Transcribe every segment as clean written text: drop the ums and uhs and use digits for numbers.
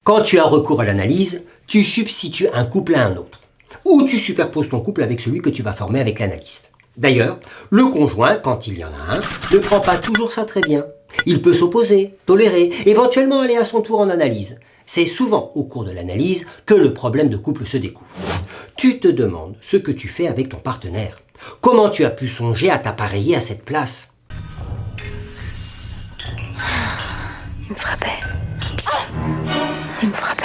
Quand tu as recours à l'analyse, tu substitues un couple à un autre. Ou tu superposes ton couple avec celui que tu vas former avec l'analyste. D'ailleurs, le conjoint, quand il y en a un, ne prend pas toujours ça très bien. Il peut s'opposer, tolérer, éventuellement aller à son tour en analyse. C'est souvent au cours de l'analyse que le problème de couple se découvre. Tu te demandes ce que tu fais avec ton partenaire. Comment tu as pu songer à t'appareiller à cette place? Il me frappait. Il me frappait.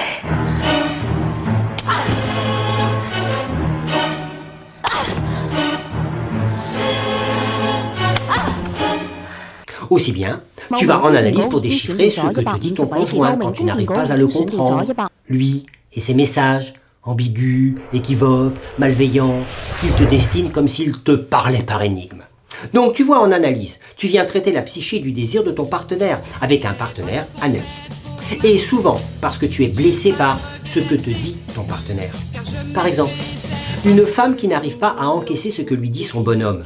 Aussi bien, tu vas en analyse pour déchiffrer ce que te dit ton conjoint quand tu n'arrives pas à le comprendre. Lui et ses messages, ambigus, équivoques, malveillants, qu'il te destine comme s'il te parlait par énigme. Donc tu vois en analyse, tu viens traiter la psyché du désir de ton partenaire avec un partenaire analyste. Et souvent parce que tu es blessé par ce que te dit ton partenaire. Par exemple, une femme qui n'arrive pas à encaisser ce que lui dit son bonhomme,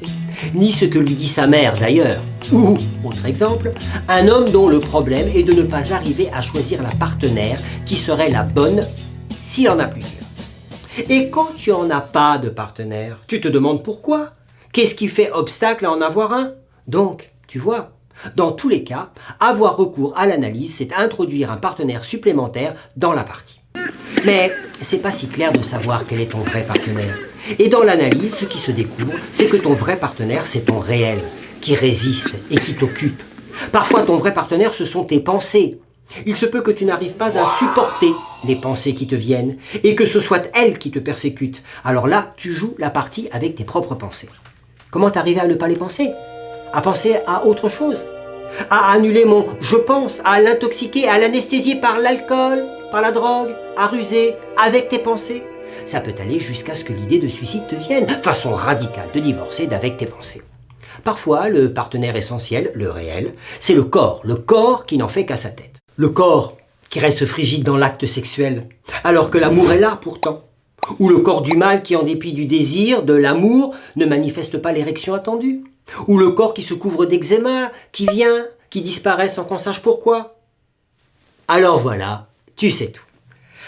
ni ce que lui dit sa mère d'ailleurs. Ou, autre exemple, un homme dont le problème est de ne pas arriver à choisir la partenaire qui serait la bonne s'il en a plusieurs. Et quand tu n'en as pas de partenaire, tu te demandes pourquoi? Qu'est-ce qui fait obstacle à en avoir un? Donc, tu vois, dans tous les cas, avoir recours à l'analyse, c'est introduire un partenaire supplémentaire dans la partie. Mais c'est pas si clair de savoir quel est ton vrai partenaire. Et dans l'analyse, ce qui se découvre, c'est que ton vrai partenaire, c'est ton réel, qui résiste et qui t'occupe. Parfois, ton vrai partenaire, ce sont tes pensées. Il se peut que tu n'arrives pas à supporter les pensées qui te viennent et que ce soit elles qui te persécutent. Alors là, tu joues la partie avec tes propres pensées. Comment t'arriver à ne pas les penser? À penser à autre chose? À annuler mon « je pense », à l'intoxiquer, à l'anesthésier par l'alcool, par la drogue, à ruser avec tes pensées? Ça peut aller jusqu'à ce que l'idée de suicide te vienne, façon radicale de divorcer d'avec tes pensées. Parfois, le partenaire essentiel, le réel, c'est le corps qui n'en fait qu'à sa tête. Le corps qui reste frigide dans l'acte sexuel, alors que l'amour est là pourtant. Ou le corps du mâle qui, en dépit du désir, de l'amour, ne manifeste pas l'érection attendue. Ou le corps qui se couvre d'eczéma, qui vient, qui disparaît sans qu'on sache pourquoi. Alors voilà, tu sais tout.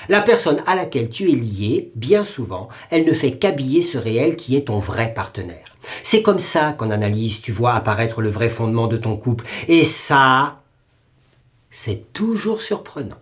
La personne à laquelle tu es lié, bien souvent, elle ne fait qu'habiller ce réel qui est ton vrai partenaire. C'est comme ça qu'en analyse, tu vois apparaître le vrai fondement de ton couple. Et ça, c'est toujours surprenant.